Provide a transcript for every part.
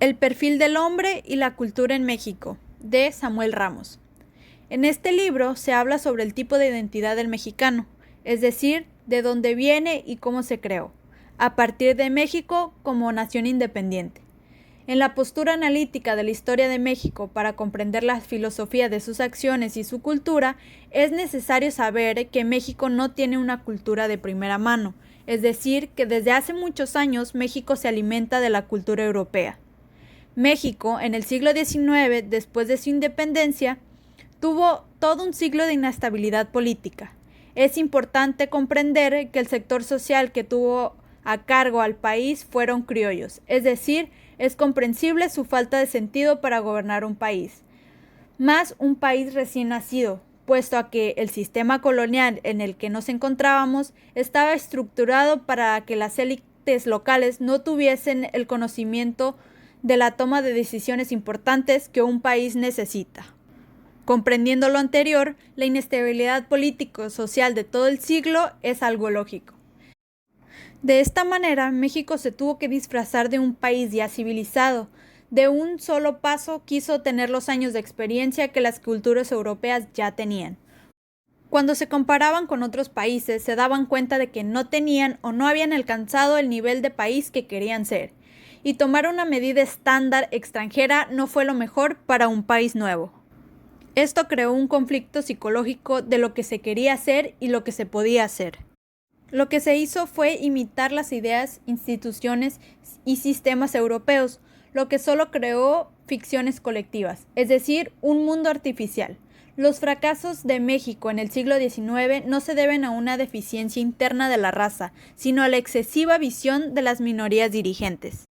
El perfil del hombre y la cultura en México, de Samuel Ramos. En este libro se habla sobre el tipo de identidad del mexicano, es decir, de dónde viene y cómo se creó, a partir de México como nación independiente. En la postura analítica de la historia de México para comprender la filosofía de sus acciones y su cultura, es necesario saber que México no tiene una cultura de primera mano, es decir, que desde hace muchos años México se alimenta de la cultura europea. México, en el siglo XIX, después de su independencia, tuvo todo un siglo de inestabilidad política. Es importante comprender que el sector social que tuvo a cargo al país fueron criollos, es decir, es comprensible su falta de sentido para gobernar un país, más un país recién nacido, puesto a que el sistema colonial en el que nos encontrábamos estaba estructurado para que las élites locales no tuviesen el conocimiento de la toma de decisiones importantes que un país necesita. Comprendiendo lo anterior, la inestabilidad político-social de todo el siglo es algo lógico. De esta manera, México se tuvo que disfrazar de un país ya civilizado. De un solo paso quiso tener los años de experiencia que las culturas europeas ya tenían. Cuando se comparaban con otros países, se daban cuenta de que no tenían o no habían alcanzado el nivel de país que querían ser. Y tomar una medida estándar extranjera no fue lo mejor para un país nuevo. Esto creó un conflicto psicológico de lo que se quería hacer y lo que se podía hacer. Lo que se hizo fue imitar las ideas, instituciones y sistemas europeos, lo que solo creó ficciones colectivas, es decir, un mundo artificial. Los fracasos de México en el siglo XIX no se deben a una deficiencia interna de la raza, sino a la excesiva visión de las minorías dirigentes,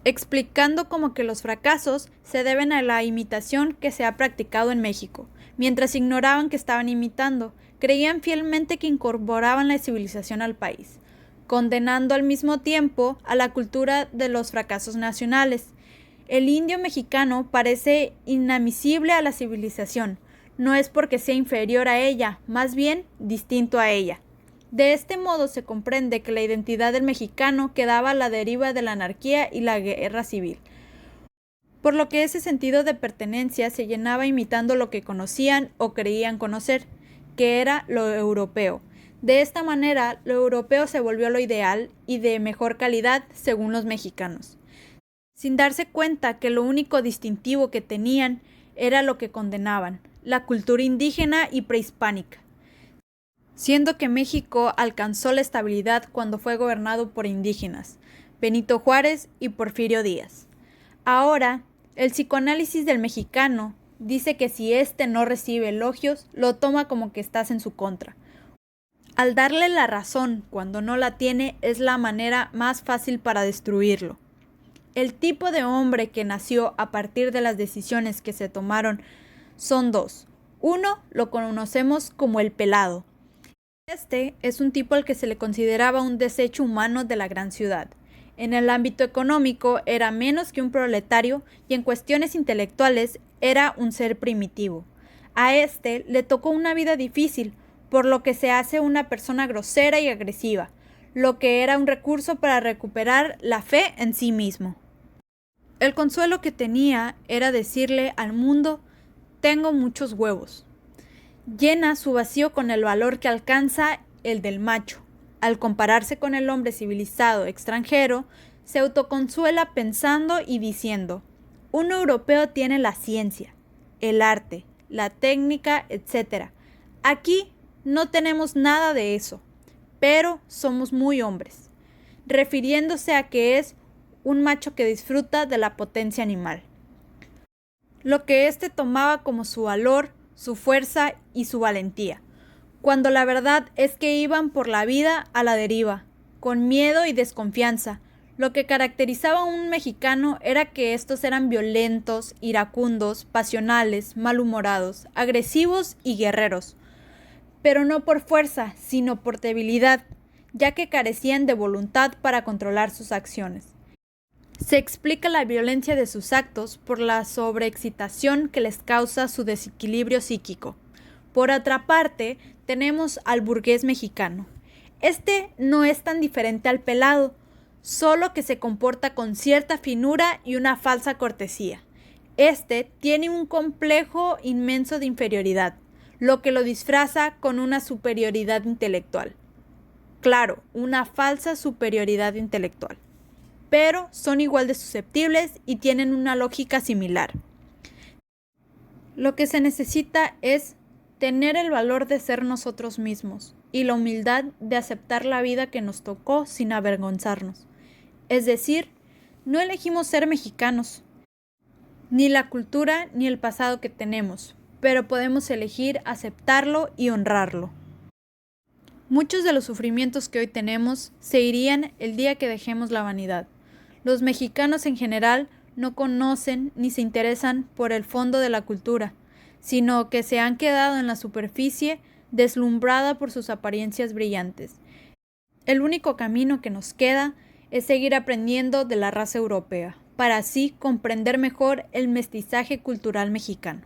explicando como que los fracasos se deben a la imitación que se ha practicado en México, mientras ignoraban que estaban imitando, creían fielmente que incorporaban la civilización al país, condenando al mismo tiempo a la cultura de los fracasos nacionales. El indio mexicano parece inadmisible a la civilización, no es porque sea inferior a ella, más bien distinto a ella. De este modo se comprende que la identidad del mexicano quedaba a la deriva de la anarquía y la guerra civil, por lo que ese sentido de pertenencia se llenaba imitando lo que conocían o creían conocer, que era lo europeo. De esta manera, lo europeo se volvió lo ideal y de mejor calidad según los mexicanos, sin darse cuenta que lo único distintivo que tenían era lo que condenaban, la cultura indígena y prehispánica, siendo que México alcanzó la estabilidad cuando fue gobernado por indígenas, Benito Juárez y Porfirio Díaz. Ahora, el psicoanálisis del mexicano dice que si éste no recibe elogios, lo toma como que estás en su contra. Al darle la razón cuando no la tiene es la manera más fácil para destruirlo. El tipo de hombre que nació a partir de las decisiones que se tomaron son dos. Uno lo conocemos como el pelado. Este es un tipo al que se le consideraba un desecho humano de la gran ciudad. En el ámbito económico era menos que un proletario y en cuestiones intelectuales era un ser primitivo. A este le tocó una vida difícil, por lo que se hace una persona grosera y agresiva, lo que era un recurso para recuperar la fe en sí mismo. El consuelo que tenía era decirle al mundo: tengo muchos huevos. Llena su vacío con el valor que alcanza el del macho. Al compararse con el hombre civilizado extranjero, se autoconsuela pensando y diciendo: un europeo tiene la ciencia, el arte, la técnica, etc. Aquí no tenemos nada de eso, pero somos muy hombres, refiriéndose a que es un macho que disfruta de la potencia animal, lo que éste tomaba como su valor, su fuerza y su valentía, cuando la verdad es que iban por la vida a la deriva, con miedo y desconfianza. Lo que caracterizaba a un mexicano era que estos eran violentos, iracundos, pasionales, malhumorados, agresivos y guerreros, pero no por fuerza, sino por debilidad, ya que carecían de voluntad para controlar sus acciones. Se explica la violencia de sus actos por la sobreexcitación que les causa su desequilibrio psíquico. Por otra parte, tenemos al burgués mexicano. Este no es tan diferente al pelado, solo que se comporta con cierta finura y una falsa cortesía. Este tiene un complejo inmenso de inferioridad, lo que lo disfraza con una superioridad intelectual. Claro, una falsa superioridad intelectual. Pero son igual de susceptibles y tienen una lógica similar. Lo que se necesita es tener el valor de ser nosotros mismos y la humildad de aceptar la vida que nos tocó sin avergonzarnos. Es decir, no elegimos ser mexicanos, ni la cultura ni el pasado que tenemos, pero podemos elegir aceptarlo y honrarlo. Muchos de los sufrimientos que hoy tenemos se irían el día que dejemos la vanidad. Los mexicanos en general no conocen ni se interesan por el fondo de la cultura, sino que se han quedado en la superficie deslumbrada por sus apariencias brillantes. El único camino que nos queda es seguir aprendiendo de la raza europea, para así comprender mejor el mestizaje cultural mexicano.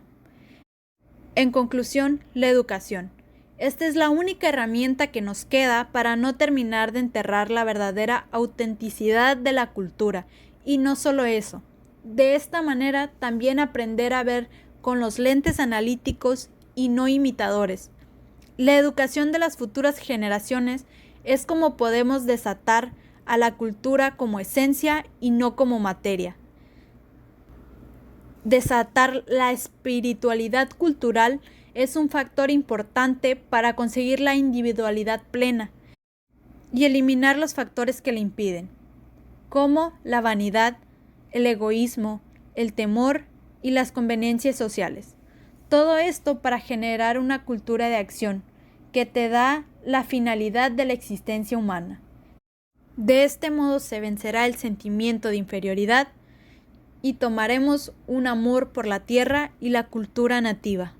En conclusión, la educación. Esta es la única herramienta que nos queda para no terminar de enterrar la verdadera autenticidad de la cultura. Y no solo eso, de esta manera también aprender a ver con los lentes analíticos y no imitadores. La educación de las futuras generaciones es como podemos desatar a la cultura como esencia y no como materia. Desatar la espiritualidad cultural es un factor importante para conseguir la individualidad plena y eliminar los factores que le impiden, como la vanidad, el egoísmo, el temor y las conveniencias sociales. Todo esto para generar una cultura de acción que te da la finalidad de la existencia humana. De este modo se vencerá el sentimiento de inferioridad y tomaremos un amor por la tierra y la cultura nativa.